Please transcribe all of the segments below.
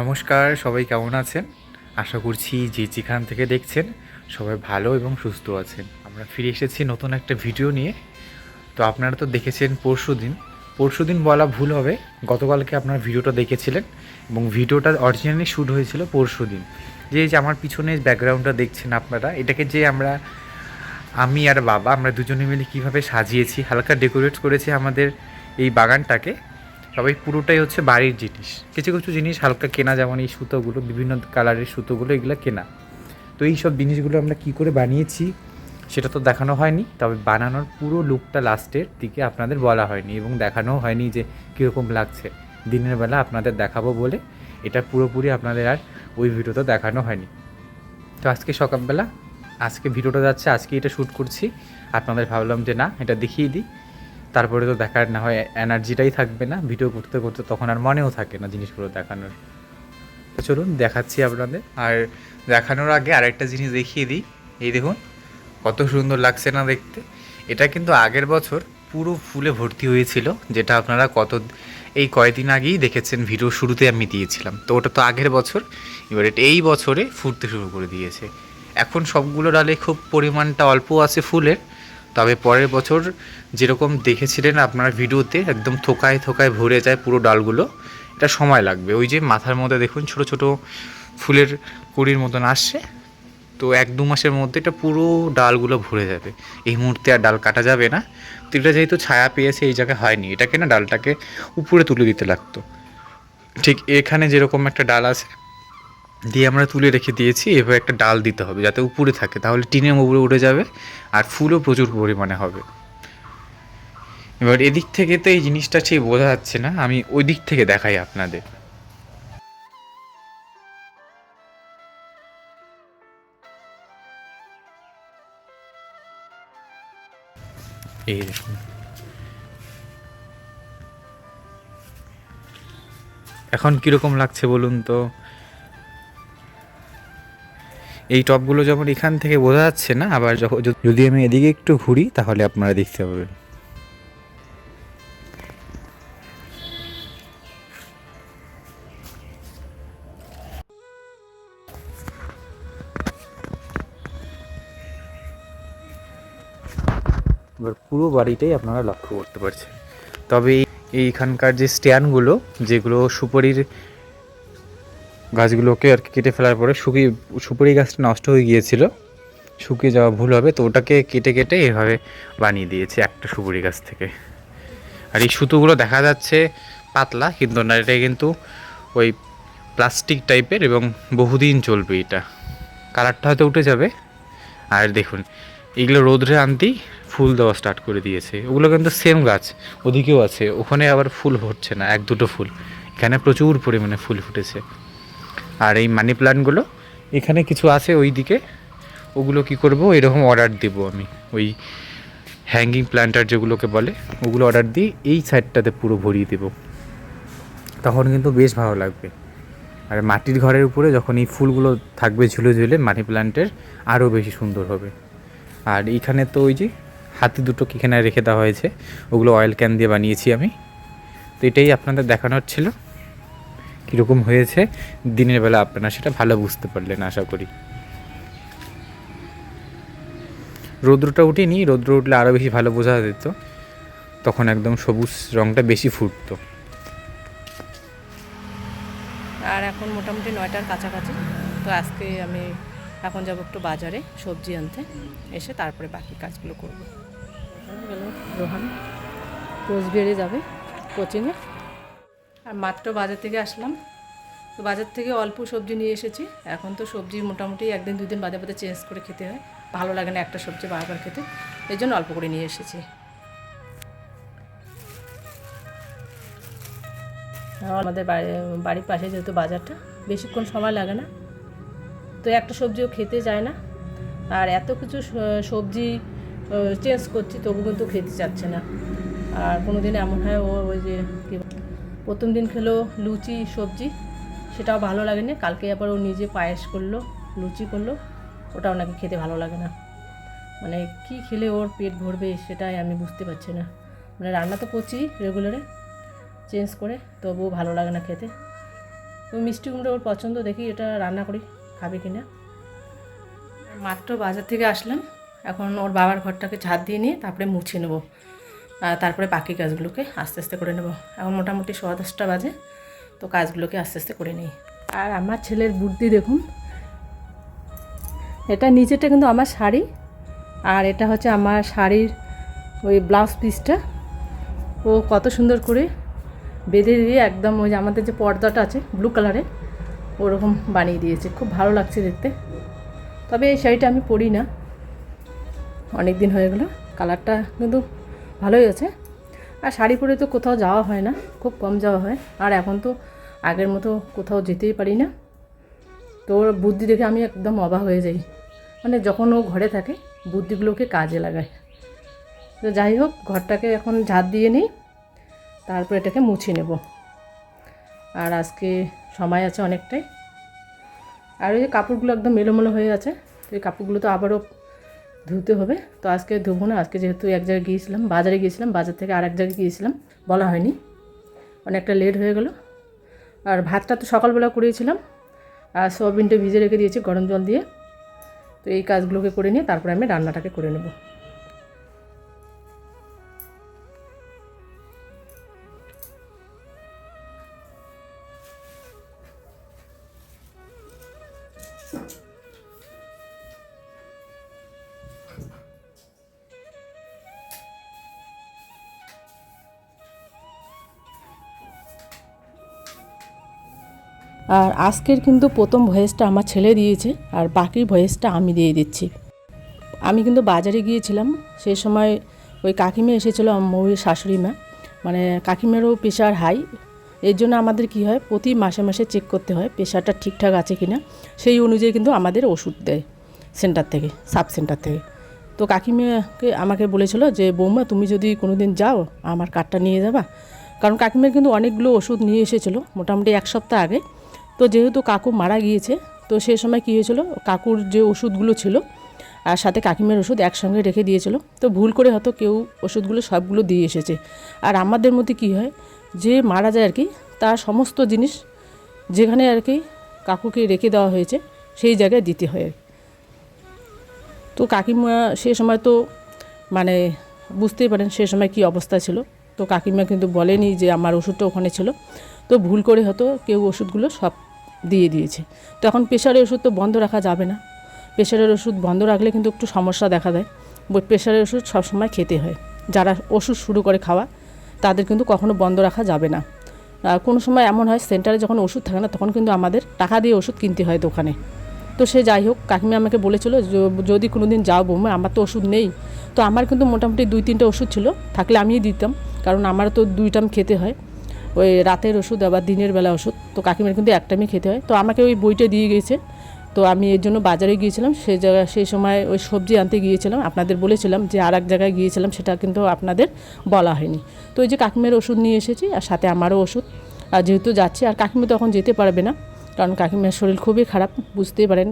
নমস্কার, সবাই কেমন আছেন? আশা করছি যে যেখান থেকে দেখছেন সবাই ভালো এবং সুস্থ আছেন। আমরা ফিরে এসেছি নতুন একটা ভিডিও নিয়ে। তো আপনারা তো দেখেছেন পরশুদিন বলা ভুল হবে, গতকালকে আপনারা ভিডিওটা দেখেছিলেন এবং ভিডিওটা অরিজিনালি শ্যুট হয়েছিল পরশুদিন। যে আমার পিছনে ব্যাকগ্রাউন্ডটা দেখছেন আপনারা, এটাকে যে আমি আর বাবা আমরা দুজনে মিলে কীভাবে সাজিয়েছি, হালকা ডেকোরেট করেছি আমাদের এই বাগানটাকে। সবাই পুরোটাই হচ্ছে বাড়ির জিনিস, কিছু কিছু জিনিস হালকা কেনা, যেমন এই সুতোগুলো, বিভিন্ন কালারের সুতোগুলো, এগুলো কেনা। তো এই সব জিনিসগুলো আমরা কি করে বানিয়েছি সেটা তো দেখানো হয়নি, তবে বানানোর পুরো লুকটা লাস্টের দিকে আপনাদের বলা হয়নি এবং দেখানোও হয়নি যে কীরকম লাগছে। দিনের বেলা আপনাদের দেখাবো বলে এটা পুরোপুরি আপনাদের আর ওই ভিডিওতে দেখানো হয়নি। তো আজকে সকালবেলা আজকে ভিডিওটা যাচ্ছে, আজকে এটা শ্যুট করছি। আপনাদের ভাবলাম যে না, এটা দেখিয়ে দিই, তারপরে তো দেখার না হয় এনার্জিটাই থাকবে না ভিডিও করতে করতে, তখন আর মনেও থাকে না জিনিসগুলো দেখানোর। তো চলুন দেখাচ্ছি আপনাদের। আর দেখানোর আগে আরেকটা জিনিস দেখিয়ে দিই। এই দেখুন কত সুন্দর লাগছে না দেখতে। এটা কিন্তু আগের বছর পুরো ফুলে ভর্তি হয়েছিল, যেটা আপনারা এই কয়েকদিন আগেই দেখেছেন, ভিডিও শুরুতে আমি দিয়েছিলাম। তো ওটা তো আগের বছর, এবার এটা এই বছরে ফুটতে শুরু করে দিয়েছে। এখন সবগুলো ডালে খুব পরিমাণটা অল্প আছে ফুলের, তবে পরের বছর যেরকম দেখেছিলেন আপনার ভিডিওতে একদম থোকায় থোকায় ভরে যায় পুরো ডালগুলো, এটা সময় লাগবে। ওই যে মাথার মধ্যে দেখুন ছোট ছোট ফুলের কুড়ির মতন আসছে, তো 1-2 মাসের মধ্যে এটা পুরো ডালগুলো ভরে যাবে। এই মুহূর্তে আর ডাল কাটা যাবে না। তো এটা যেহেতু ছায়া পেয়েছে এই জায়গায় হয়নি, এটাকে না ডালটাকে উপরে তুলে দিতে লাগতো। ঠিক এখানে যেরকম একটা ডাল আছে দিয়ে আমরা তুলে রেখে দিয়েছি, এভাবে একটা ডাল দিতে হবে যাতে উপরে থাকে, তাহলে টিনের উপরে উঠে যাবে আর ফুলও প্রচুর পরিমাণে হবে। এবার এদিক থেকে তো এই জিনিসটা ঠিক বোঝা যাচ্ছে না, আমি ওই দিক থেকে দেখাই আপনাদের। এই দেখুন এখন কীরকম লাগছে বলুন তো। এই টপগুলো যেমন এখান থেকে বোঝা যাচ্ছে না, আবার যদি আমি এদিকে একটু ঘুরি তাহলে আপনারা দেখতে পাবেন। এবার পুরো বাড়িটাই আপনারা লক্ষ্য করতে পারছেন। তবে এইখানকার যে স্ট্যান্ডগুলো, যেগুলো সুপারির গাছগুলোকে আর কি কেটে ফেলার পরে সুপারি গাছটা নষ্ট হয়ে গিয়েছিল, শুকিয়ে যাওয়া ভুল হবে, তো ওটাকে কেটে কেটে এভাবে বানিয়ে দিয়েছে একটা সুপারি গাছ থেকে। আর এই সুতোগুলো দেখা যাচ্ছে পাতলা, কিন্তু না, এটা কিন্তু ওই প্লাস্টিক টাইপের এবং বহুদিন চলবে। এটা কালারটা হয়তো উঠে যাবে। আর দেখুন এইগুলো রোদ্রে আনতেই ফুল দেওয়া স্টার্ট করে দিয়েছে। ওগুলো কিন্তু সেম গাছ, ওদিকেও আছে, ওখানে আবার ফুল ফুটছে না, 1-2টো ফুল, এখানে প্রচুর পরিমাণে ফুল ফুটেছে। আর এই মানি প্ল্যান্টগুলো এখানে কিছু আছে ওই দিকে, ওগুলো কি করব, এরকম অর্ডার দেবো আমি, ওই হ্যাঙ্গিং প্ল্যান্টার যেগুলোকে বলে, ওগুলো অর্ডার দিয়ে এই সাইডটাতে পুরো ভরিয়ে দেবো, তখন কিন্তু বেশ ভালো লাগবে। আর মাটির ঘরের উপরে যখন এই ফুলগুলো থাকবে ঝুলে ঝুলে মানি প্ল্যান্টের, আরও বেশি সুন্দর হবে। আর এইখানে তো ওই যে হাতি দুটোকে এখানে রেখে দেওয়া হয়েছে, ওগুলো অয়েল ক্যান দিয়ে বানিয়েছি আমি। তো এটাই আপনাদের দেখানোর ছিল, কীরকম হয়েছে দিনের বেলা আপনারা সেটা ভালো বুঝতে পারলেন আশা করি। রৌদ্রটা উঠেনি, রৌদ্র উঠলে আরও বেশি ভালো বোঝা যেত, তখন একদম সবুজ রঙটা বেশি ফুটতো। আর এখন মোটামুটি 9টার কাছাকাছি। তো আজকে আমি এখন যাব একটু বাজারে সবজি আনতে, এসে তারপরে বাকি কাজগুলো করব। রোহান কোচবিহারে যাবে কোচিংয়ে, আর মাত্র বাজার থেকে আসলাম। তো বাজার থেকে অল্প সবজি নিয়ে এসেছি। এখন তো সবজি মোটামুটি 1-2 দিন বাদে বাদে চেঞ্জ করে খেতে হয়, ভালো লাগে না একটা সবজি বারবার খেতে, এই জন্য অল্প করে নিয়ে এসেছি। আমাদের বাড়ির পাশে যেহেতু বাজারটা, বেশিক্ষণ সময় লাগে না, তো একটা সবজিও খেতে যায় না। আর এত কিছু সবজি চেঞ্জ করছি তবু কিন্তু খেতে চাচ্ছে না। আর কোনো দিন এমন হয় ওই যে প্রথম দিন খেলো লুচি সবজি, সেটাও ভালো লাগেনি। কালকে আবার ও নিজে পায়েস করলো, লুচি করলো, ওটাও নাকি খেতে ভালো লাগে না। মানে কি খেলে ওর পেট ভরবে সেটাই আমি বুঝতে পারছি না। মানে রান্না তো করছি রেগুলারে চেঞ্জ করে, তবুও ভালো লাগে না খেতে। তো মিষ্টি কুমড়ো ওর পছন্দ, দেখি এটা রান্না করি, খাবে কি না। মাত্র বাজার থেকে আসলাম, এখন ওর বাবার ঘরটাকে ঝাড় দিয়ে নিয়ে তারপরে মুছে নেবো, তারপরে বাকি কাজগুলোকে আস্তে আস্তে করে নেব। এখন মোটামুটি 10:15 বাজে, তো কাজগুলোকে আস্তে আস্তে করে নিই। আর আমার ছেলের বুদ্ধি দেখুন, এটা নিচেটা কিন্তু আমার শাড়ি, আর এটা হচ্ছে আমার শাড়ির ওই ব্লাউজ পিসটা। ও কত সুন্দর করে বেঁধে দিয়ে একদম ওই যে আমাদের যে পর্দাটা আছে ব্লু কালারের, ওরকম বানিয়ে দিয়েছে, খুব ভালো লাগছে দেখতে। তবে এই শাড়িটা আমি পরি না, অনেক দিন হয়ে গেল, কালারটা কিন্তু ভালোই আছে। আর শাড়ি পরে তো কোথাও যাওয়া হয় না, খুব কম যাওয়া হয়, আর এখন তো আগের মতো কোথাও যেতেই পারি না। তো ওর বুদ্ধি দেখে আমি একদম অবাক হয়ে যাই, মানে যখন ও ঘরে থাকে বুদ্ধিগুলোকে কাজে লাগায়। তো যাই হোক, ঘরটাকে এখন ঝাড় দিয়ে নিই, তারপর এটাকে মুছে নেব। আর আজকে সময় আছে অনেকটাই। আর ওই যে কাপড়গুলো একদম মেলোমেলো হয়ে আছে, তো এই কাপড়গুলো তো আবারও ধুতে হবে। তো আজকে ধুবো না, আজকে যেহেতু এক জায়গায় গিয়েছিলাম, বাজারে গিয়েছিলাম, বাজার থেকে আর এক জায়গায় গিয়েছিলাম, বলা হয়নি, অনেকটা লেট হয়ে গেল। আর ভাতটা তো সকালবেলা করিয়েছিলাম, আর সোয়াবিনটা ভিজে রেখে দিয়েছি গরম জল দিয়ে। তো এই কাজগুলোকে করে নিয়ে তারপরে আমি রান্নাটাকে করে নেব। আর আজকের কিন্তু প্রথম ভয়েসটা আমার ছেলে দিয়েছে, আর বাকি ভয়েসটা আমি দিয়ে দিচ্ছি। আমি কিন্তু বাজারে গিয়েছিলাম, সেই সময় ওই কাকিমা এসেছিলো, ওই শাশুড়ি মা, মানে কাকিমারও প্রেশার হাই। এর জন্য আমাদের কি হয়, প্রতি মাসে মাসে চেক করতে হয় প্রেশারটা ঠিকঠাক আছে কি না, সেই অনুযায়ী কিন্তু আমাদের ওষুধ দেয় সেন্টার থেকে, সাব সেন্টার থেকে। তো কাকিমাকে আমাকে বলেছিল যে বৌমা তুমি যদি কোনো দিন যাও আমার কার্ডটা নিয়ে যাবা, কারণ কাকিমার কিন্তু অনেকগুলো ওষুধ নিয়ে এসেছিলো মোটামুটি 1 সপ্তাহ আগে। তো যেহেতু কাকু মারা গিয়েছে, তো সেই সময় কী হয়েছিল, কাকুর যে ওষুধগুলো ছিল আর সাথে কাকিমার ওষুধ একসঙ্গে রেখে দিয়েছিল, তো ভুল করে হয়তো কেউ ওষুধগুলো সবগুলো দিয়ে এসেছে। আর আমাদের মধ্যে কী হয়, যে মারা যায় আর কি, তার সমস্ত জিনিস যেখানে আর কি কাকুকে রেখে দেওয়া হয়েছে সেই জায়গায় দিতে হয়। তো কাকিমা সে সময় তো মানে বুঝতেই পারেন সে সময় কী অবস্থা ছিল। তো কাকিমা কিন্তু বলেনি যে আমার ওষুধটা ওখানে ছিল, তো ভুল করে হয়তো কেউ ওষুধগুলো সব দিয়ে দিয়েছে। তখন প্রেশারের ওষুধ তো বন্ধ রাখা যাবে না, প্রেশারের ওষুধ বন্ধ রাখলে কিন্তু একটু সমস্যা দেখা দেয়। প্রেশারের ওষুধ সবসময় খেতে হয়, যারা ওষুধ শুরু করে খাওয়া তাদের কিন্তু কখনো বন্ধ রাখা যাবে না। কোনো সময় এমন হয় সেন্টারে যখন ওষুধ থাকে না, তখন কিন্তু আমাদের টাকা দিয়ে ওষুধ কিনতে হয় দোকানে। তো সে যাই হোক, কাকিমা আমাকে বলেছিল যদি কোনো দিন যাও বৌমা, আমার তো ওষুধ নেই। তো আমার কিন্তু মোটামুটি 2-3টে ওষুধ ছিল, থাকলে আমিই দিতাম, কারণ আমার তো 2 টাইম খেতে হয়, ওই রাতের ওষুধ আবার দিনের বেলা ওষুধ। তো কাকিমার কিন্তু 1 টাইমই খেতে হয়। তো আমাকে ওই বইটা দিয়ে গিয়েছে, তো আমি এর জন্য বাজারে গিয়েছিলাম, সেই সময় ওই সবজি আনতে গিয়েছিলাম, আপনাদের বলেছিলাম যে আর এক জায়গায় গিয়েছিলাম, সেটা কিন্তু আপনাদের বলা হয়নি। তো ওই যে কাকিমার ওষুধ নিয়ে এসেছি, আর সাথে আমারও ওষুধ। আর যেহেতু যাচ্ছি, আর কাকিমা তখন যেতে পারবে না, কারণ কাকিমার শরীর খুবই খারাপ, বুঝতেই পারেন,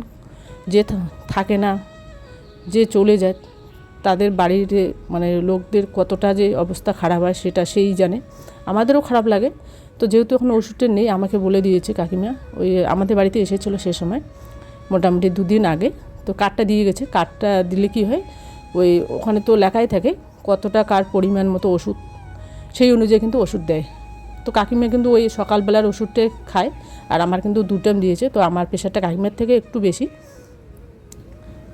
যে থাকে না, যে চলে যায়, তাদের বাড়ির মানে লোকদের কতটা যে অবস্থা খারাপ হয় সেটা সেই জানে, আমাদেরও খারাপ লাগে। তো যেহেতু এখন ওষুধটা নেই, আমাকে বলে দিয়েছে কাকিমা, ওই আমাদের বাড়িতে এসেছিলো সে সময় মোটামুটি 2 দিন আগে, তো কার্ডটা দিয়ে গেছে। কার্ডটা দিলে কি হয়, ওই ওখানে তো লেখাই থাকে কতটা কার পরিমাণ মতো ওষুধ, সেই অনুযায়ী কিন্তু ওষুধ দেয়। তো কাকিমা কিন্তু ওই সকালবেলার ওষুধটা খায়, আর আমার কিন্তু 2 টাইম দিয়েছে। তো আমার প্রেশারটা কাকিমার থেকে একটু বেশি,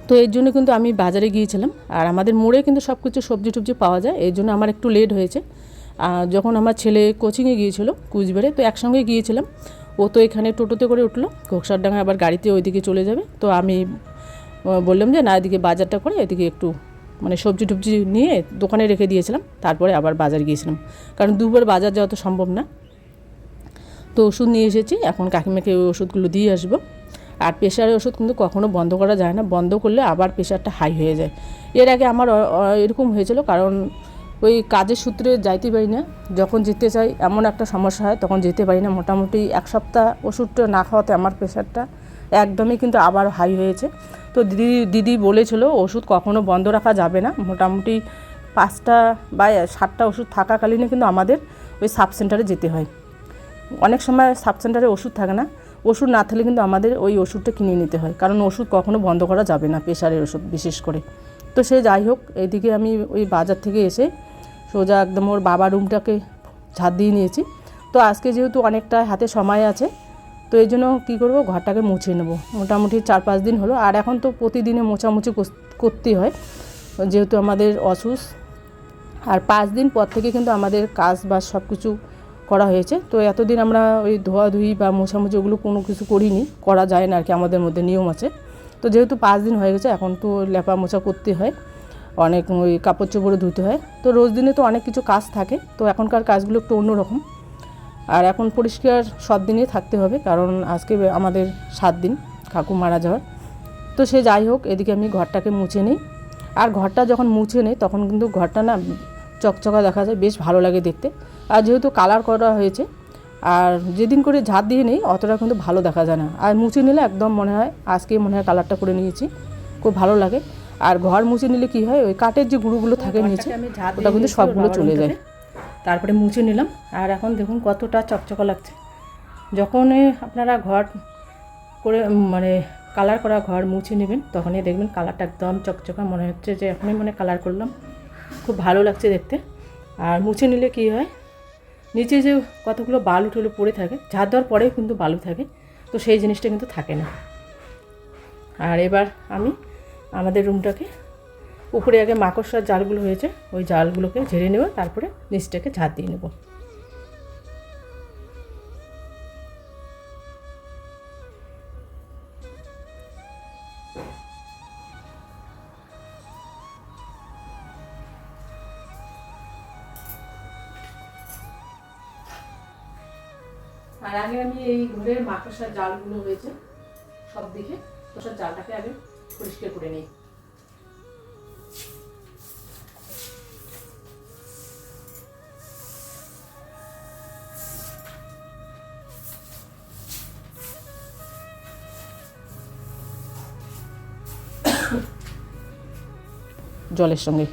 তো এর জন্য কিন্তু আমি বাজারে গিয়েছিলাম। আর আমাদের মোড়ে কিন্তু সব কিছু সবজি টবজি পাওয়া যায়, এর জন্য আমার একটু লেট হয়েছে। যখন আমার ছেলে কোচিংয়ে গিয়েছিল কুচবিহারে, তো একসঙ্গে গিয়েছিলাম। ও তো এখানে টোটোতে করে উঠলো, ঘোকসারডাঙ্গা আবার গাড়িতে ওইদিকে চলে যাবে। তো আমি বললাম যে না, এদিকে বাজারটা করে এদিকে একটু মানে সবজি টবজি নিয়ে দোকানে রেখে দিয়েছিলাম, তারপরে আবার বাজার গিয়েছিলাম, কারণ 2বার বাজার যাওয়া তো সম্ভব না। তো ওষুধ নিয়ে এসেছি, এখন কাকিমাকে ওই ওষুধগুলো দিয়ে আসবো। আর প্রেশারের ওষুধ কিন্তু কখনো বন্ধ করা যায় না, বন্ধ করলে আবার প্রেশারটা হাই হয়ে যায়। এর আগে আমার এরকম হয়েছিল, কারণ ওই কাজের সূত্রে যাইতে পারি না, যখন যেতে চাই এমন একটা সমস্যা হয়, তখন যেতে পারি না। মোটামুটি 1 সপ্তাহ ওষুধটা না খাওয়াতে আমার প্রেশারটা একদমই কিন্তু আবার হাই হয়েছে। তো দিদি বলেছিল ওষুধ কখনো বন্ধ রাখা যাবে না, মোটামুটি 5টা বা 7টা ওষুধ থাকাকালীনে কিন্তু আমাদের ওই সাব সেন্টারে যেতে হয়। অনেক সময় সাব সেন্টারে ওষুধ থাকে না, ওষুধ না থাকলে কিন্তু আমাদের ওই ওষুধটা কিনে নিতে হয়, কারণ ওষুধ কখনো বন্ধ করা যাবে না, প্রেশারের ওষুধ বিশেষ করে। তো সে যাই হোক, এইদিকে আমি ওই বাজার থেকে এসে সোজা একদম ওর বাবার রুমটাকে ঝাড় দিয়ে নিয়েছি। তো আজকে যেহেতু অনেকটা হাতে সময় আছে, তো এই জন্য কী করবো, ঘরটাকে মুছে নেবো। মোটামুটি 4-5 দিন হলো, আর এখন তো প্রতিদিনে মোছামুছি করতেই হয় যেহেতু আমাদের অসুস্থ। আর 5 দিন পর থেকে কিন্তু আমাদের কাজ বা সব কিছু করা হয়েছে। তো এতদিন আমরা ওই ধোয়াধুয়ি বা মোছামুছি ওগুলো কোনো কিছু করিনি, করা যায় না আর কি, আমাদের মধ্যে নিয়ম আছে। তো যেহেতু 5 দিন হয়ে গেছে, এখন তো লেপা মোছা করতে হয়, অনেক ওই কাপড় চোপড়ও ধুতে হয়। তো রোজ দিনে তো অনেক কিছু কাজ থাকে, তো এখনকার কাজগুলো একটু অন্যরকম। আর এখন পরিষ্কার সব দিনই থাকতে হবে, কারণ আজকে আমাদের 7 দিন কাকু মারা যাওয়ার। তো সে যাই হোক, এদিকে আমি ঘরটাকে মুছে নিই। আর ঘরটা যখন মুছে নিই তখন কিন্তু ঘরটা না চকচকা দেখা যায়, বেশ ভালো লাগে দেখতে। আর যেহেতু কালার করা হয়েছে, আর যেদিন করে ঝাড় দিয়ে নেই অতটা কিন্তু ভালো দেখা যায় না, আর মুছে নিলে একদম মনে হয় আজকে মনে হয় কালারটা করে নিয়েছি, খুব ভালো লাগে। আর ঘর মুছে নিলে কী হয়, ওই কাঠের যে গুঁড়োগুলো থাকে নিচে ওটা কিন্তু সবগুলো চলে যায়। তারপরে মুছে নিলাম, আর এখন দেখুন কতটা চকচকা লাগছে। যখন আপনারা ঘর করে মানে কালার করা ঘর মুছে নেবেন, তখনই দেখবেন কালারটা একদম চকচকা, মনে হচ্ছে যে এখনই মনে কালার করলাম, খুব ভালো লাগছে দেখতে। আর মুছে নিলে কী হয়, নিচে যে কতগুলো বালু টুলু পড়ে থাকে, ঝাড় দেওয়ার পরেও কিন্তু বালু থাকে, তো সেই জিনিসটা কিন্তু থাকে না। আর এবার আমি আমাদের রুমটাকে উপরে আগে মাকড়সার জালগুলো হয়েছে, ওই জালগুলোকে ঝেড়ে নেব, তারপরে নিচটাকে ঝাড় দিয়ে নেব। আর আগে আমি এই ঘরের মাকড়সার জালগুলো হয়েছে সব দিকে, মাকড়সার জালটাকে আগে পরিষ্কার করে নিই। জলের সঙ্গে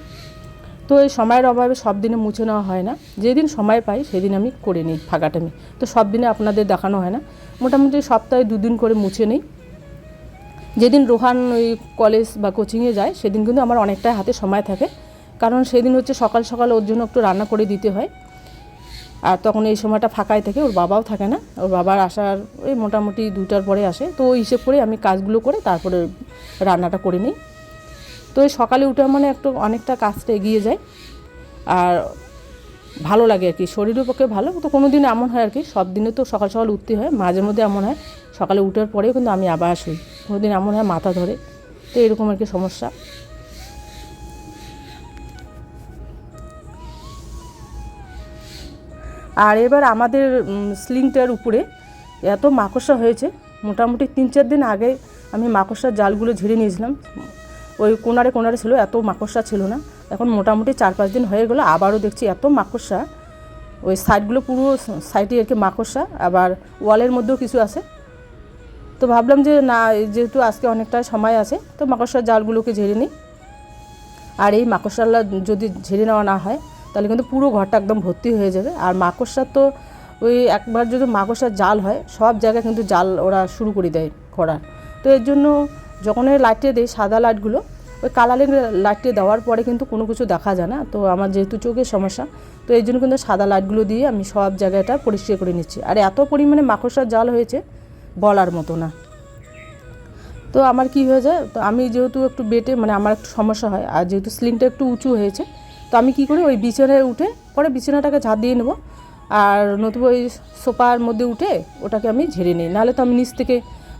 তো এই সময়ের অভাবে সব দিনে মুছে নেওয়া হয় না, যেদিন সময় পাই সেদিন আমি করে নিই ফাঁকা টাইমে। তো সব দিনে আপনাদের দেখানো হয় না, মোটামুটি সপ্তাহে 2 দিন করে মুছে নিই। যেদিন রোহান ওই কলেজ বা কোচিংয়ে যায় সেদিন কিন্তু আমার অনেকটা হাতে সময় থাকে, কারণ সেদিন হচ্ছে সকাল সকাল ওর জন্য একটু রান্না করে দিতে হয়। আর তখন এই সময়টা ফাঁকাই থাকে, ওর বাবাও থাকে না, ওর বাবার আসার ওই মোটামুটি 2টার পরে আসে। তো ওই হিসেব করে আমি কাজগুলো করে তারপরে রান্নাটা করে নিই। তো এই সকালে উঠে মানে একটু অনেকটা কাজটা এগিয়ে যায়, আর ভালো লাগে আর কি, শরীরের পক্ষে ভালো। তো কোনো দিন এমন হয় আর কি, সব দিনে তো সকাল সকাল উঠতে হয়, মাঝে মধ্যে এমন হয় সকালে উঠার পরেও কিন্তু আমি আবার শুই, কোনো দিন এমন হয় মাথা ধরে, তো এরকম আর কি সমস্যা। আর এবার আমাদের সিলিংটার উপরে এত মাকড়সা হয়েছে, মোটামুটি 3-4 দিন আগে আমি মাকড়সার জালগুলো ঝেড়ে নিয়েছিলাম, ওই কোনারে কোনারে ছিল, এত মাকড়সা ছিল না। এখন মোটামুটি 4-5 দিন হয়ে গেলো, আবারও দেখছি এত মাকড়সা, ওই সাইডগুলো পুরো সাইডে আর কি মাকড়সা, আবার ওয়ালের মধ্যেও কিছু আছে। তো ভাবলাম যে না, যেহেতু আজকে অনেকটা সময় আছে, তো মাকড়সার জালগুলোকে ঝেড়ে নিই। আর এই মাকড়সাগুলো যদি ঝেড়ে নেওয়া না হয় তাহলে কিন্তু পুরো ঘরটা একদম ভর্তি হয়ে যাবে। আর মাকড়সা তো ওই একবার যদি মাকড়সার জাল হয়, সব জায়গায় কিন্তু জাল ওরা শুরু করে দেয় করার। তো এর জন্য যখন ওই লাইটে দেয় সাদা লাইটগুলো, ওই কালারিং লাইটে দেওয়ার পরে কিন্তু কোনো কিছু দেখা যায় না। তো আমার যেহেতু চোখের সমস্যা, তো এই জন্য কিন্তু সাদা লাইটগুলো দিয়ে আমি সব জায়গাটা পরিষ্কার করে নিচ্ছি। আর এত পরিমাণে মাকড়সার জাল হয়েছে বলার মতো না। তো আমার কি হয়ে যায়, তো আমি যেহেতু একটু বেটে মানে আমার একটু সমস্যা হয়, আর যেহেতু সিলিংটা একটু উঁচু হয়েছে, তো আমি কি করি, ওই বিছানায় উঠে পরে বিছানাটাকে ঝাড় দিয়ে নেবো, আর নতুবা ওই সোফার মধ্যে উঠে ওটাকে আমি ঝেড়ে নিই, নাহলে তো আমি নিচ থেকে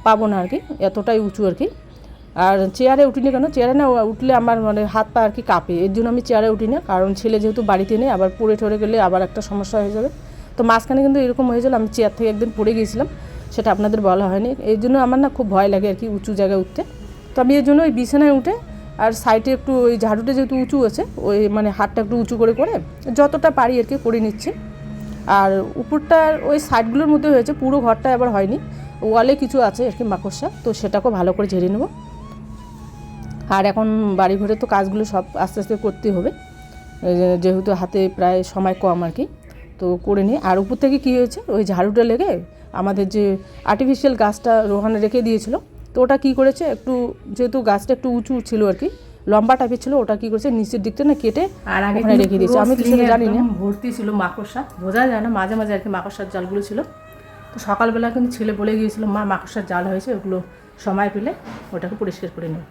পাবো না আর কি, এতটাই উঁচু আর কি। আর চেয়ারে উঠিনি কেন, চেয়ারে না উঠলে আমার মানে হাত পা আর কি কাঁপে, এর জন্য আমি চেয়ারে উঠি না, কারণ ছেলে যেহেতু বাড়িতে নেই, আবার পড়ে ঠরে গেলে আবার একটা সমস্যা হয়ে যাবে। তো মাঝখানে কিন্তু এরকম হয়েছিল, আমি চেয়ার থেকে একদিন পড়ে গিয়েছিলাম, সেটা আপনাদের বলা হয়নি। এই জন্য আমার না খুব ভয় লাগে আর কি উঁচু জায়গায় উঠতে। তো আমি এর জন্য ওই বিছানায় উঠে, আর সাইডে একটু ওই ঝাড়ুটা যেহেতু উঁচু আছে, ওই মানে হাতটা একটু উঁচু করে করে যতটা পারি আর কি করে নিচ্ছি। আর উপরটার ওই সাইডগুলোর মধ্যে হয়েছে, পুরো ঘরটা এবার হয়নি, ওয়ালে কিছু আছে আর কি মাকড়সা, তো সেটাকেও ভালো করে ঝেড়ে নেব। আর এখন বাড়ি ঘরে তো কাজগুলো সব আস্তে আস্তে করতে হবে, যেহেতু হাতে প্রায় সময় কম আর কি। তো করে নিই। আর উপর থেকে কী হয়েছে, ওই ঝাড়ুটা লেগে আমাদের যে আর্টিফিশিয়াল গাছটা রোহানে রেখে দিয়েছিল, তো ওটা কী করেছে, একটু যেহেতু গাছটা একটু উঁচু ছিল আর কি, লম্বা টাইপের ছিল, ওটা কী করেছে নিচের দিকটা না কেটে আর ওখানে রেখে দিয়েছে। আমি তো সেটা জানি না, ভর্তি ছিল মাকড়সা, বোঝা যায় না, মাঝে মাঝে আর কি মাকড়সার জালগুলো ছিল। তো সকালবেলা কিন্তু ছেলে বলে গিয়েছিল, মা মাকড়সার জাল হয়েছে, ওগুলো সময় পেলে ওটাকে পরিষ্কার করে নিই।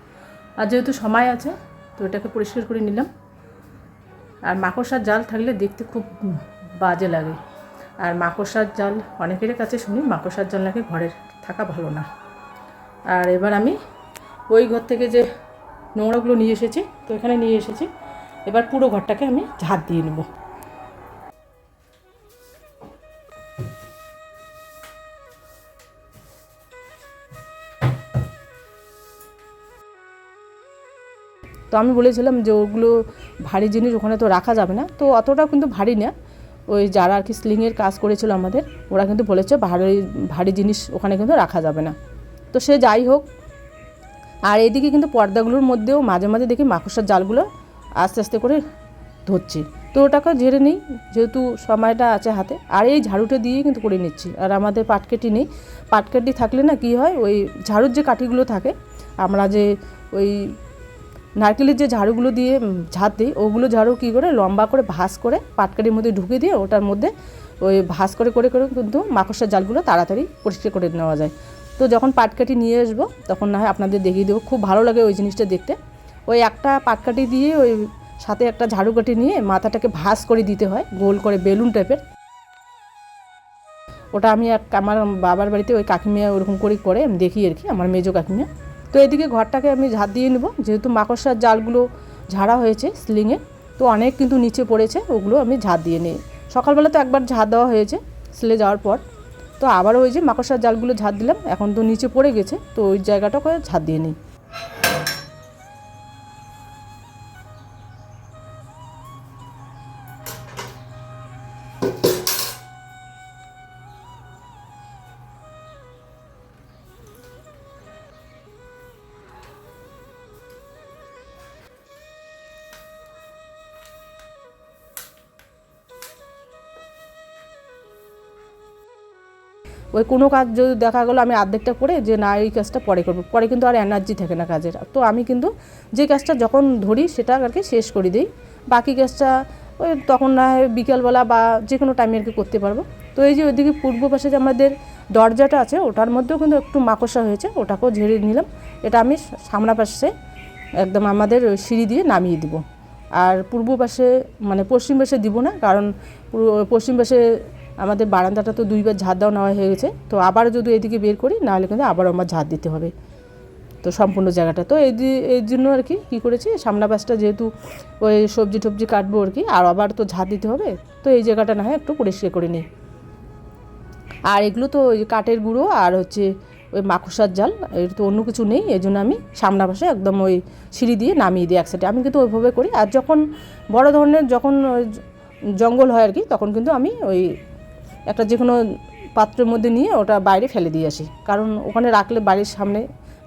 আর যেহেতু সময় আছে তো ওটাকে পরিষ্কার করে নিলাম। আর মাকড়সার জাল থাকলে দেখতে খুব বাজে লাগে। আর মাকড়সার জাল অনেকের কাছে শুনি মাকড়সার জাল নাকি ঘরে থাকা ভালো না। আর এবার আমি ওই ঘর থেকে যে নোংরাগুলো নিয়ে এসেছি, তো এখানে নিয়ে এসেছি, এবার পুরো ঘরটাকে আমি ঝাঁট দিয়ে নেব। তো আমি বলেছিলাম যে ওগুলো ভারী জিনিস ওখানে তো রাখা যাবে না, তো অতটা কিন্তু ভারী না। ওই যারা আর কি স্লিংয়ের কাজ করেছিল আমাদের, ওরা কিন্তু বলেছে ভারী জিনিস ওখানে কিন্তু রাখা যাবে না। তো সে যাই হোক। আর এইদিকে কিন্তু পর্দাগুলোর মধ্যেও মাঝে মাঝে দেখি মাকড়সার জালগুলো আস্তে আস্তে করে ধরছি, তো ওটাকে ঝেড়ে নিই যেহেতু সময়টা আছে হাতে। আর এই ঝাড়ুটা দিয়ে কিন্তু করে নিচ্ছি। আর আমাদের পাটকেটি নেই, পাটকেটি থাকলে না কি হয়, ওই ঝাড়ুর যে কাঠিগুলো থাকে, আমরা যে ওই নারকেলের যে ঝাড়ুগুলো দিয়ে ঝাড় দিই, ওগুলো ঝাড়ু কী করে লম্বা করে ভাঁজ করে পাটকাঠির মধ্যে ঢুকে দিয়ে ওটার মধ্যে ওই ভাঁজ করে করে করে কিন্তু মাকড়সার জালগুলো তাড়াতাড়ি পরিষ্কার করে নেওয়া যায়। তো যখন পাটকাঠি নিয়ে আসবো তখন না হয় আপনাদের দেখিয়ে দেবো, খুব ভালো লাগে ওই জিনিসটা দেখতে। ওই একটা পাটকাঠি দিয়ে ওই সাথে একটা ঝাড়ু কাঠি নিয়ে মাথাটাকে ভাঁজ করে দিতে হয়, গোল করে বেলুন টাইপের। ওটা আমি আমার বাবার বাড়িতে ওই কাকিমিয়া ওরকম করে আমি দেখি আর কি, আমার মেজো কাকিমিয়া। তো এদিকে ঘরটাকে আমি ঝাঁট দিয়ে নেব, যেহেতু মাকড়সার জালগুলো ঝাড়া হয়েছে স্লিংয়ে, তো অনেক কিন্তু নিচে পড়েছে, ওগুলো আমি ঝাঁট দিয়ে নিই। সকালবেলা তো একবার ঝাঁট দেওয়া হয়েছে স্লে যাওয়ার পর, তো আবারও ওই যে মাকড়সার জালগুলো ঝাঁট দিলাম, এখন তো নিচে পড়ে গেছে, তো ওই জায়গাটাকে ঝাঁট দিয়ে নিই। ওই কোনো কাজ যদি দেখা গেলো আমি অর্ধেকটা করে যে না এই কাজটা পরে করবো, পরে কিন্তু আর এনার্জি থাকে না কাজের। তো আমি কিন্তু যে কাজটা যখন ধরি সেটা আর কি শেষ করে দিই, বাকি কাজটা ওই তখন না হয় বিকেলবেলা বা যে কোনো টাইমে আর কি করতে পারবো। তো এই যে ওইদিকে পূর্ব পাশে যে আমাদের দরজাটা আছে, ওটার মধ্যেও কিন্তু একটু মাকড়সা হয়েছে, ওটাকেও ঝেড়ে নিলাম। এটা আমি সামনা পাশে একদম আমাদের সিঁড়ি দিয়ে নামিয়ে দিব। আর পূর্ব পাশে মানে পশ্চিম পাশে দিব না, কারণ পশ্চিম পাশে আমাদের বারান্দাটা তো 2বার ঝাঁট দেওয়া নেওয়া হয়ে গেছে, তো আবার যদি এদিকে বের করি নাহলে কিন্তু আবার আমার ঝাঁট দিতে হবে তো সম্পূর্ণ জায়গাটা। তো এই জন্য আর কি কী করেছি, সামনা পাশটা যেহেতু ওই সবজি টবজি কাটবো আর কি, আর আবার তো ঝাঁট দিতে হবে, তো এই জায়গাটা না হয় একটু পরিষ্কার করে নিই। আর এগুলো তো ওই কাঠের গুঁড়ো আর হচ্ছে ওই মাকড়সার জাল, এর তো অন্য কিছু নেই, এই জন্য আমি সামনা পাশে একদম ওই সিঁড়ি দিয়ে নামিয়ে দিই এক সাইডে। আমি কিন্তু ওইভাবে করি। আর যখন বড় ধরনের যখন জঙ্গল হয় আর কি, তখন কিন্তু আমি ওই একটা যে কোনো পাত্রের মধ্যে নিয়ে ওটা বাইরে ফেলে দিয়ে আসি, কারণ ওখানে রাখলে বাড়ির সামনে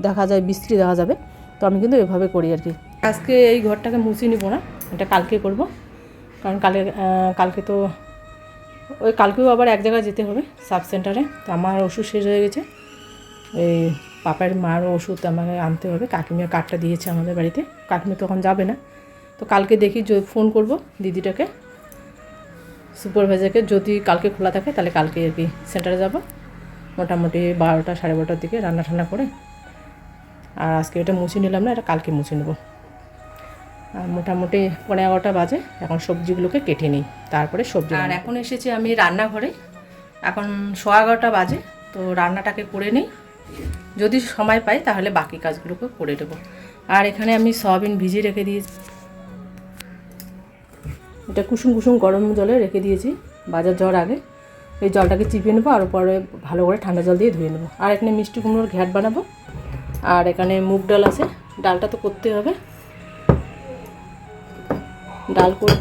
দেখা যায় বিশ্রী দেখা যাবে। তো আমি কিন্তু এভাবে করি আর কি। আজকে এই ঘরটাকে মুছে নিব না, এটা কালকে করব, কারণ কালকে তো ওই কালকেও আবার এক জায়গায় যেতে হবে সাব সেন্টারে। তো আমার ওষুধ শেষ হয়ে গেছে, এই পাপার মার ওষুধ আমাকে আনতে হবে। কাকিমিয়া কার্ডটা দিয়েছে আমাদের বাড়িতে, কাকিমি তখন যাবে না, তো কালকে দেখি ফোন করব দিদিটাকে, সুপারভাইজারকে, যদি কালকে খোলা থাকে তাহলে কালকে আর কি সেন্টারে যাব, মোটামুটি 12টা 12:30টার দিকে রান্না ঠান্না করে। আর আজকে এটা মুছে নিলাম না, এটা কালকে মুছে নেব। আর মোটামুটি 11:30 বাজে, এখন সবজিগুলোকে কেটে নিই, তারপরে সবজি। আর এখন এসেছি আমি রান্নাঘরে, এখন 11:15 বাজে, তো রান্নাটাকে করে নিই, যদি সময় পাই তাহলে বাকি কাজগুলোকে করে দেবো। আর এখানে আমি সয়াবিন ভিজিয়ে রেখে দিয়েছি, এটা কুসুম কুসুম গরম জলে রেখে দিয়েছি বাজার যাওয়ার আগে। এই জলটাকে চিপিয়ে নেবো আর পরে ভালো করে ঠান্ডা জল দিয়ে ধুয়ে নেবো। আর এখানে মিষ্টি কুমড়োর ঘ্যাট বানাবো। আর এখানে মুগ ডাল আছে, ডালটা তো করতে হবে, ডাল করব।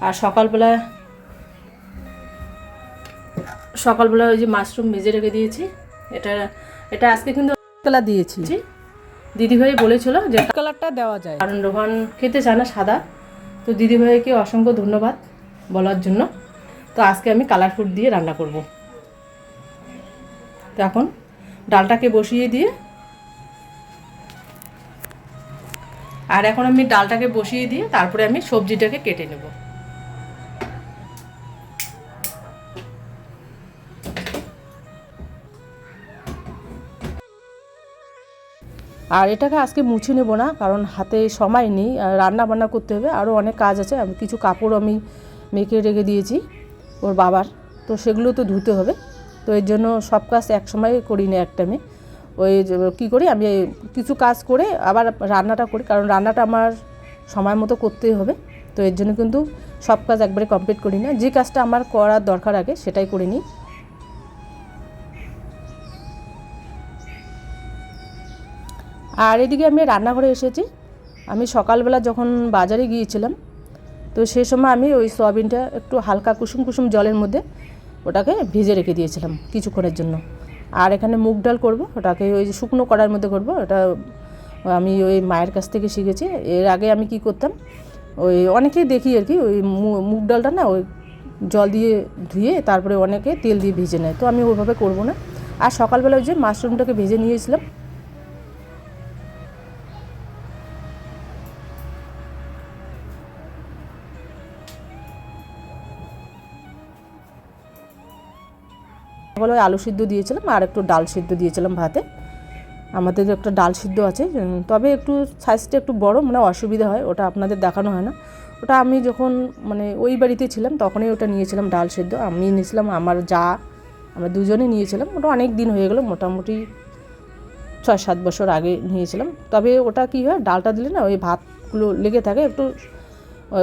আর সকালবেলা ওই যে মাশরুম ভেজে রেখে দিয়েছি, এটা আজকে কিন্তু কালার দিয়েছি। দিদিভাই বলেছিল যে কালারটা দেওয়া যায়, কারণ রোহান খেতে চায় না সাদা। তো দিদিভাইকে অসংখ্য ধন্যবাদ বলার জন্য। তো আজকে আমি কালার ফুড দিয়ে রান্না করব। তো এখন ডালটাকে বসিয়ে দিয়ে তারপরে আমি সবজিটাকে কেটে নেব। আর এটাকে আজকে মুছে নেব না, কারণ হাতে সময় নেই, রান্না বান্না করতে হবে, আরও অনেক কাজ আছে। আমি কিছু কাপড় আমি মেখে রেখে দিয়েছি ওর বাবার, তো সেগুলো তো ধুতে হবে। তো এর জন্য সব কাজ এক সময় করি না, একটা আমি ওই কী করি, আমি কিছু কাজ করে আবার রান্নাটা করি, কারণ রান্নাটা আমার সময় মতো করতেই হবে। তো এর জন্য কিন্তু সব কাজ একবারে কমপ্লিট করি না, যে কাজটা আমার করার দরকার আগে সেটাই করে নিই। আর এদিকে আমি রান্নাঘরে এসেছি। আমি সকালবেলা যখন বাজারে গিয়েছিলাম, তো সেই সময় আমি ওই সয়াবিনটা একটু হালকা কুসুম কুসুম জলের মধ্যে ওটাকে ভেজে রেখে দিয়েছিলাম কিছুক্ষণের জন্য। আর এখানে মুগ ডাল করব, ওটাকে ওই শুকনো কড়াইয়ের মধ্যে করব। এটা আমি ওই মায়ের কাছ থেকে শিখেছি। এর আগে আমি কি করতাম, ওই অনেকেই দেখি আর কি, ওই মুগ ডালটা না ওই জল দিয়ে ধুয়ে তারপরে অনেকে তেল দিয়ে ভেজে নেয়, তো আমি ওইভাবে করব না। আর সকালবেলা ওই যে মাশরুমটাকে ভেজে নিয়েছিলাম, ওই আলু সিদ্ধ দিয়েছিলাম আর একটু ডাল সিদ্ধ দিয়েছিলাম ভাতে। আমাদের একটা ডাল সিদ্ধ আছে, তবে একটু সাইজটা একটু বড়, মানে অসুবিধা হয়, ওটা আপনাদের দেখানো হয় না। ওটা আমি যখন মানে ওই বাড়িতে ছিলাম তখনই ওটা নিয়েছিলাম ডাল সিদ্ধ। আমি নিয়েছিলাম, আমার যা, আমরা দুজনেই নিয়েছিলাম। ওটা অনেক দিন হয়ে গেলো, মোটামুটি 6-7 বছর আগে নিয়েছিলাম। তবে ওটা কী হয়, ডালটা দিলে না ওই ভাতগুলো লেগে থাকে, একটু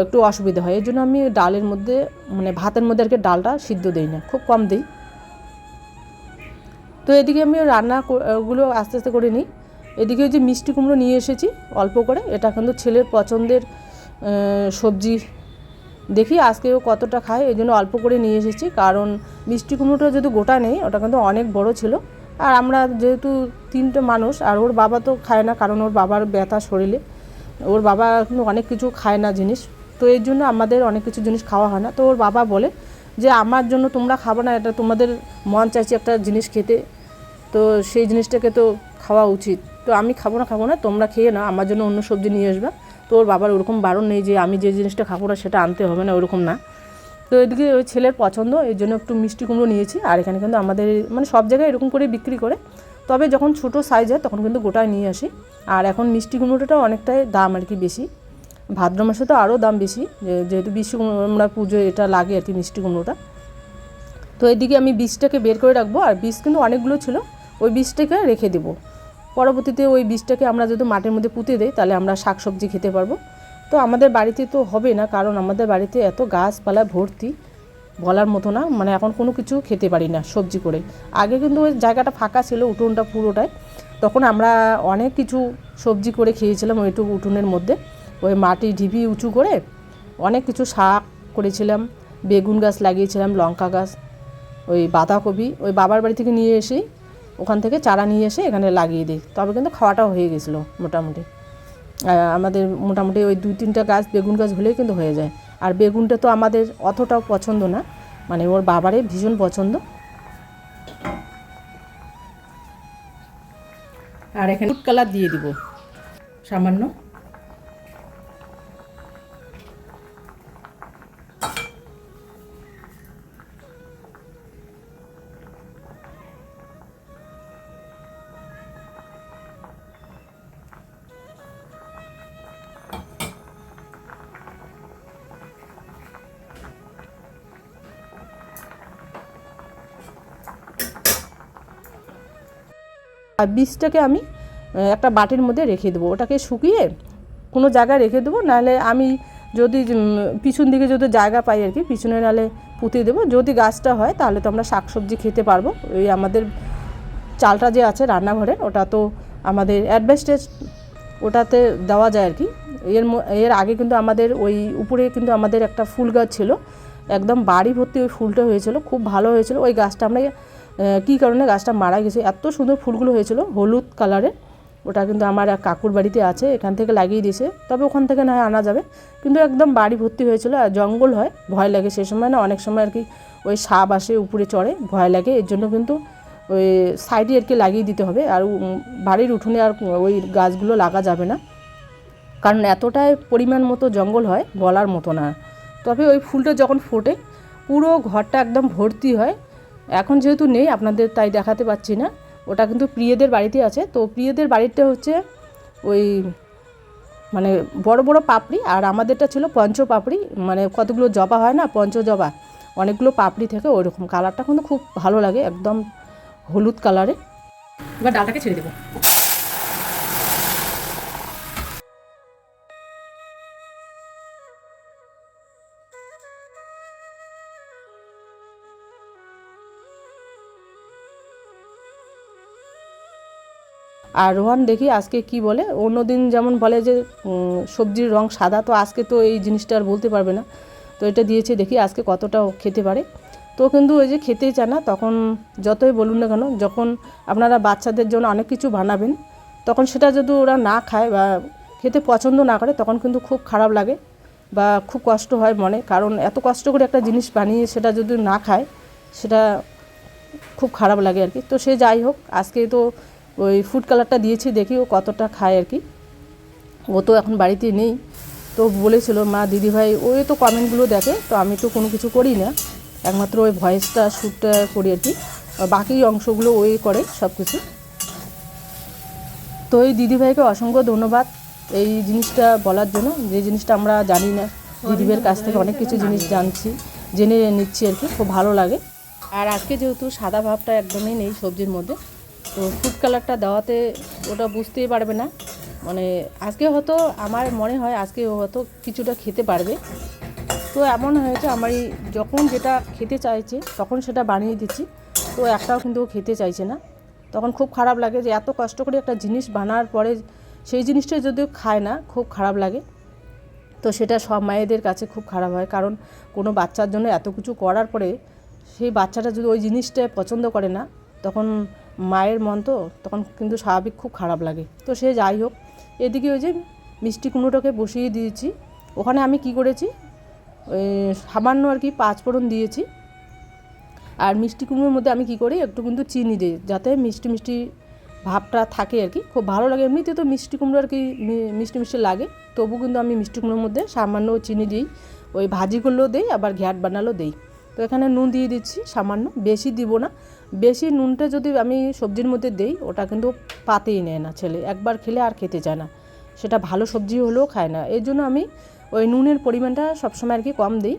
একটু অসুবিধা হয়। এর জন্য আমি ডালের মধ্যে মানে ভাতের মধ্যে আর কি ডালটা সিদ্ধ দিই না, খুব কম দিই। তো এদিকে আমি রান্নাগুলো আস্তে আস্তে করে নিই। এদিকে ওই যে মিষ্টি কুমড়ো নিয়ে এসেছি অল্প করে, এটা কিন্তু ছেলের পছন্দের সবজি, দেখি আজকেও কতটা খায়, এই জন্য অল্প করে নিয়ে এসেছি। কারণ মিষ্টি কুমড়োটা যদি গোটা নেই, ওটা কিন্তু অনেক বড় ছিল। আর আমরা যেহেতু 3টে মানুষ, আর ওর বাবা তো খায় না, কারণ ওর বাবার ব্যথা শরীরে, ওর বাবা কিন্তু অনেক কিছু খায় না জিনিস, তো এর জন্য আমাদের অনেক কিছু জিনিস খাওয়া হয় না। তো ওর বাবা বলে যে আমার জন্য তোমরা খাবো না, এটা তোমাদের মন চাইছে একটা জিনিস খেতে, তো সেই জিনিসটাকে তো খাওয়া উচিত। তো আমি খাবো না, তোমরা খেয়ে না, আমার জন্য অন্য সবজি নিয়ে আসবে। তো ওর বাবার ওরকম বারণ নেই যে আমি যে জিনিসটা খাবো না সেটা আনতে হবে না, ওরকম না। তো এদিকে ওই ছেলের পছন্দ, এর জন্য একটু মিষ্টি কুমড়ো নিয়েছি। আর এখানে কিন্তু আমাদের মানে সব জায়গায় এরকম করে বিক্রি করে, তবে যখন ছোটো সাইজ হয় তখন কিন্তু গোটায় নিয়ে আসি। আর এখন মিষ্টি কুমড়োটাও অনেকটাই দাম আর কি বেশি, ভাদ্র মাসে তো আরও দাম বেশি, যেহেতু বিশ্বকর্মা পুজো এটা লাগে আর কি মিষ্টি কুমড়োটা। তো এদিকে আমি বীজটাকে বের করে রাখবো, আর বীজ কিন্তু অনেকগুলো ছিল, ওই বীজটাকে রেখে দেবো। পরবর্তীতে ওই বীজটাকে আমরা যদি মাটির মধ্যে পুঁতে দেই, তাহলে আমরা শাকসবজি খেতে পারবো। তো আমাদের বাড়িতে তো হবে না, কারণ আমাদের বাড়িতে এত গাছপালা ভর্তি, বলার মতো না, মানে এখন কোনো কিছু খেতে পারি না সবজি করে। আগে কিন্তু ওই জায়গাটা ফাঁকা ছিল, উঠোনটা পুরোটাই, তখন আমরা অনেক কিছু সবজি করে খেয়েছিলাম ওইটুকু উঠোনের মধ্যে। ওই মাটি ঢিপি উঁচু করে অনেক কিছু শাক করেছিলাম, বেগুন গাছ লাগিয়েছিলাম, লঙ্কা গাছ, ওই বাঁধাকপি ওই বাবার বাড়ি থেকে নিয়ে এসেই, ওখান থেকে চারা নিয়ে এসে এখানে লাগিয়ে দিই। তবে কিন্তু খাওয়াটাও হয়ে গেছিলো মোটামুটি, আমাদের মোটামুটি ওই 2-3টা গাছ বেগুন গাছ হলেই কিন্তু হয়ে যায়। আর বেগুনটা তো আমাদের অতটাও পছন্দ না, মানে ওর বাবারে ভীষণ পছন্দ। আর এখানে ফুড কালার দিয়ে দিব সামান্য। আর বীজটাকে আমি একটা বাটির মধ্যে রেখে দেবো, ওটাকে শুকিয়ে কোনো জায়গায় রেখে দেবো, নাহলে আমি যদি পিছন দিকে যদি জায়গা পাই আর কি, পিছনে নাহলে পুঁতে দেবো। যদি গাছটা হয় তাহলে তো আমরা শাকসবজি খেতে পারবো। ওই আমাদের চালটা যে আছে রান্নাঘরের, ওটা তো আমাদের অ্যাডভান্টেজ, ওটাতে দেওয়া যায় আর কি। এর আগে কিন্তু আমাদের ওই উপরে কিন্তু আমাদের একটা ফুল গাছ ছিল, একদম বাড়ি ভর্তি ওই ফুলটা হয়েছিল, খুব ভালো হয়েছিল। ওই গাছটা আমরা কী কারণে গাছটা মারা গেছে, এত সুন্দর ফুলগুলো হয়েছিল হলুদ কালারের, ওটা কিন্তু আমার এক কাকুর বাড়িতে আছে, এখান থেকে লাগিয়ে দিয়েছে, তবে ওখান থেকে না হয় আনা যাবে। কিন্তু একদম বাড়ি ভর্তি হয়েছিল, আর জঙ্গল হয়, ভয় লাগে সে সময় না, অনেক সময় আর কি ওই সাপ আসে উপরে চড়ে, ভয় লাগে, এর জন্য কিন্তু ওই সাইডে আর কি লাগিয়ে দিতে হবে। আর বাড়ির উঠোনে আর ওই গাছগুলো লাগা যাবে না, কারণ এতটাই পরিমাণ মতো জঙ্গল হয় বলার মতো না। তবে ওই ফুলটা যখন ফোটে পুরো ঘরটা একদম ভর্তি হয়। এখন যেহেতু নেই আপনাদের তাই দেখাতে পাচ্ছি না, ওটা কিন্তু প্রিয়দের বাড়িতে আছে। তো প্রিয়দের বাড়িটা হচ্ছে ওই মানে বড় বড় পাপড়ি, আর আমাদেরটা ছিল পঞ্চ পাপড়ি, মানে কতগুলো জবা হয় না, পঞ্চ জবা, অনেকগুলো পাপড়ি থেকে ওইরকম। কালারটা কিন্তু খুব ভালো লাগে, একদম হলুদ কালারে। এবার ডালটাকে ছেড়ে দেবো। আর রোহান দেখি আজকে কি বলে। অন্যদিন যেমন বলে যে সবজির রং সাদা, তো আজকে তো এই জিনিসটা আর বলতে পারবে না। তো এটা দিয়েছে, দেখি আজকে কতটা খেতে পারে। তো কিন্তু ওই যে খেতেই চায় না, তখন যতই বলুন না কেন, যখন আপনারা বাচ্চাদের জন্য অনেক কিছু বানাবেন, তখন সেটা যদি ওরা না খায় বা খেতে পছন্দ না করে, তখন কিন্তু খুব খারাপ লাগে বা খুব কষ্ট হয় মনে। কারণ এত কষ্ট করে একটা জিনিস বানিয়ে সেটা যদি না খায়, সেটা খুব খারাপ লাগে আর কি। তো সে যাই হোক, আজকে তো ওই ফুড কালারটা দিয়েছি, দেখি ও কতটা খায় আর কি। ও তো এখন বাড়িতে নেই, তো বলেছিল মা দিদিভাই, ওই তো কমেন্টগুলো দেখে, তো আমি তো কোনো কিছু করি না, একমাত্র ওই ভয়েসটা শ্যুটটা করি আর কি, বাকি অংশগুলো ওই করে সব কিছু। তো এই দিদিভাইকে অসংখ্য ধন্যবাদ এই জিনিসটা বলার জন্য, যে জিনিসটা আমরা জানি না, দিদিভাইয়ের কাছ থেকে অনেক কিছু জিনিস জেনে নিচ্ছি আর কি, খুব ভালো লাগে। আর আজকে যেহেতু সাদা ভাবটা একদমই নেই সবজির মধ্যে, তো ফুড কালারটা দেওয়াতে ওটা বুঝতেই পারবে না, মানে আজকে হয়তো আমার মনে হয় আজকে হয়তো কিছুটা খেতে পারবে। তো এমন হয়েছে আমার যখন যেটা খেতে চাইছে তখন সেটা বানিয়ে দিচ্ছি, তো একটাও কিন্তু ও খেতে চাইছে না। তখন খুব খারাপ লাগে যে এত কষ্ট করে একটা জিনিস বানার পরে সেই জিনিসটা যদিও খায় না, খুব খারাপ লাগে। তো সেটা সব মায়েদের কাছে খুব খারাপ হয়, কারণ কোনো বাচ্চার জন্য এত কিছু করার পরে সেই বাচ্চাটা যদি ওই জিনিসটা পছন্দ করে না, তখন মায়ের মন তো তখন কিন্তু স্বাভাবিক খুব খারাপ লাগে। তো সে যাই হোক, এদিকে ওই যে মিষ্টি কুমড়োটাকে বসিয়ে দিয়েছি। ওখানে আমি কি করেছি, ওই সামান্য আর কি 5 ফোড়ন দিয়েছি। আর মিষ্টি কুমড়োর মধ্যে আমি কি করি, একটু কিন্তু চিনি দিই, যাতে মিষ্টি মিষ্টি ভাবটা থাকে আর কি, খুব ভালো লাগে। এমনিতে তো মিষ্টি কুমড়ো আর কি মিষ্টি মিষ্টি লাগে, তবু কিন্তু আমি মিষ্টি কুমড়োর মধ্যে সামান্য চিনি দিই, ওই ভাজি করলেও দিই, আবার ঘ্যাট বানালেও দিই। তো এখানে নুন দিয়ে দিচ্ছি সামান্য, বেশি দিব না। বেশি নুনটা যদি আমি সবজির মধ্যে দিই, ওটা কিন্তু পাতেই নেয় না ছেলে, একবার খেলে আর খেতে চায় না, সেটা ভালো সবজি হলেও খায় না। এর জন্য আমি ওই নুনের পরিমাণটা সবসময় আর কি কম দিই।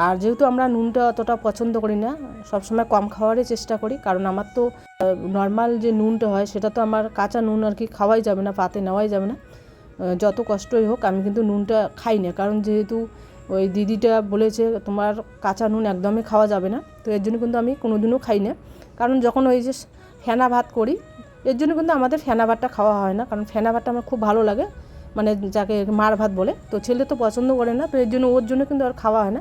আর যেহেতু আমরা নুনটা অতটা পছন্দ করি না, সবসময় কম খাওয়ারই চেষ্টা করি, কারণ আমার তো নর্মাল যে নুনটা হয় সেটা তো আমার কাঁচা নুন আর কি খাওয়াই যাবে না, পাতে নেওয়াই যাবে না, যত কষ্টই হোক আমি কিন্তু নুনটা খাই না। কারণ যেহেতু ওই দিদিটা বলেছে তোমার কাঁচা নুন একদমই খাওয়া যাবে না, তো এর জন্য কিন্তু আমি কোনোদিনও খাই না। কারণ যখন ওই যে ফেনা ভাত করি, এর জন্য কিন্তু আমাদের ফেনা ভাতটা খাওয়া হয় না, কারণ ফেনা ভাতটা আমার খুব ভালো লাগে, মানে যাকে মার ভাত বলে। তো ছেলে তো পছন্দ করে না, তো এর জন্য ওর জন্য কিন্তু আর খাওয়া হয় না।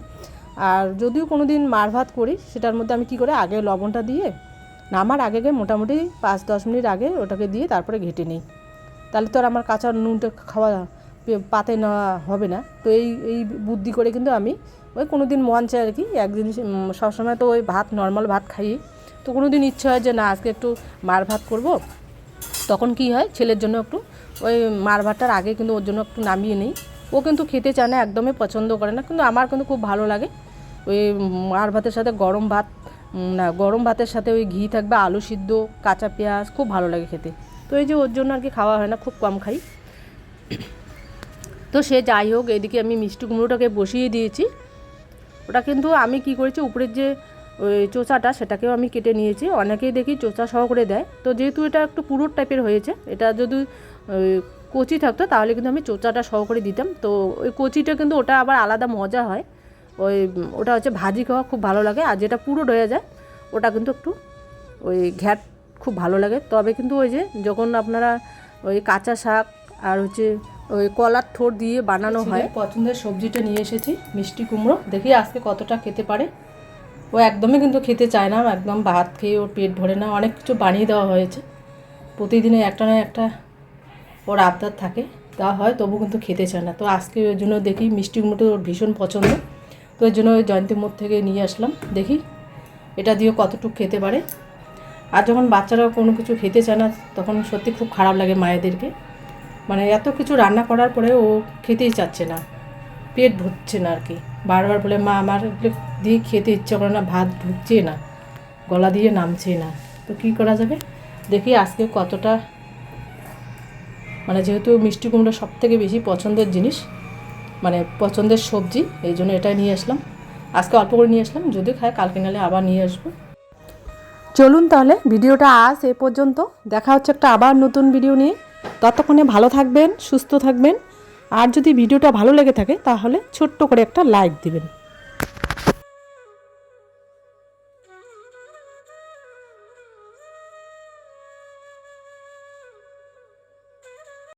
আর যদিও কোনো দিন মার ভাত করি, সেটার মধ্যে আমি কী করে আগে লবণটা দিয়ে নামার আগে মোটামুটি 5-10 মিনিট আগে ওটাকে দিয়ে তারপরে ঘেঁটে নিই, তাহলে তো আর আমার কাঁচা নুনটা খাওয়া পাতে নেওয়া হবে না। তো এই বুদ্ধি করে কিন্তু আমি ওই কোনো দিন মন চায় আর কি, এক জিনিস সবসময় তো ওই ভাত নর্মাল ভাত খাই, তো কোনো দিন ইচ্ছা হয় যে না আজকে একটু মার ভাত করব, তখন কি হয় ছেলের জন্য একটু ওই মার ভাতটার আগে কিন্তু ওর জন্য একটু নামিয়ে নিই। ও কিন্তু খেতে চায় না, একদমই পছন্দ করে না, কিন্তু আমার কিন্তু খুব ভালো লাগে। ওই মার ভাতের সাথে গরম ভাত, না গরম ভাতের সাথে ওই ঘি থাকবে, আলু সিদ্ধ, কাঁচা পেঁয়াজ, খুব ভালো লাগে খেতে। তো এই যে ওর জন্য আর কি খাওয়া হয় না, খুব কম খাই। তো সে যাই হোক, এদিকে আমি মিষ্টি কুমড়োটাকে বসিয়ে দিয়েছি। ওটা কিন্তু আমি কি করেছি, উপরের যে ওই চোচাটা সেটাকেও আমি কেটে নিয়েছি, অনেকেই দেখি চোচা সহ করে দেয়। তো যেহেতু এটা একটু পুরো টাইপের হয়েছে, এটা যদি কচি থাকতো তাহলে কিন্তু আমি চোচাটা সহ করে দিতাম। তো ওই কচিটা কিন্তু ওটা আবার আলাদা মজা হয়, ওটা হচ্ছে ভাজি খাওয়া খুব ভালো লাগে। আর যেটা পুরো রয়ে যায় ওটা কিন্তু একটু ওই ঘ্যাট খুব ভালো লাগে। তবে কিন্তু ওই যে যখন আপনারা ওই কাঁচা শাক আর হচ্ছে ওই কলার থোড় দিয়ে বানানো হয়, পছন্দের সবজিটা নিয়ে এসেছি মিষ্টি কুমড়ো, দেখি আজকে কতটা খেতে পারে। ও একদমই কিন্তু খেতে চায় না, একদম ভাত খেয়ে ওর পেট ভরে না, অনেক কিছু বানিয়ে দেওয়া হয়েছে। প্রতিদিনে একটা না একটা ওর আবদার থাকে, দেওয়া হয়, তবু কিন্তু খেতে চায় না। তো আজকে ওই জন্য দেখি মিষ্টি কুমড়ো ওর ভীষণ পছন্দ, তো ওই জন্য ওই জয়ন্তী মোড় থেকে নিয়ে আসলাম। দেখি এটা দিয়ে কতটুকু খেতে পারে। আর যখন বাচ্চারা কোনো কিছু খেতে চায় না তখন সত্যি খুব খারাপ লাগে মায়েদেরকে। মানে এত কিছু রান্না করার পরে ও খেতেই চাচ্ছে না, পেট ভরছে না আর কি। বারবার বলে মা আমার দিয়ে খেতে ইচ্ছে করে না, ভাত ঢুকছে না, গলা দিয়ে নামছে না। তো কী করা যাবে, দেখি আজকে কতটা, মানে যেহেতু মিষ্টি কুমড়ো সবথেকে বেশি পছন্দের জিনিস, মানে পছন্দের সবজি, এই জন্য এটাই নিয়ে আসলাম। আজকে অল্প করে নিয়ে আসলাম, যদি খায় কালকে নালে আবার নিয়ে আসবো। চলুন তাহলে ভিডিওটা আজ এ পর্যন্ত, দেখা হচ্ছে একটা আবার নতুন ভিডিও নিয়ে। ততক্ষণে ভালো থাকবেন, সুস্থ থাকবেন। আর যদি ভিডিওটা ভালো লেগে থাকে তাহলে ছোট্ট করে একটা লাইক দিবেন।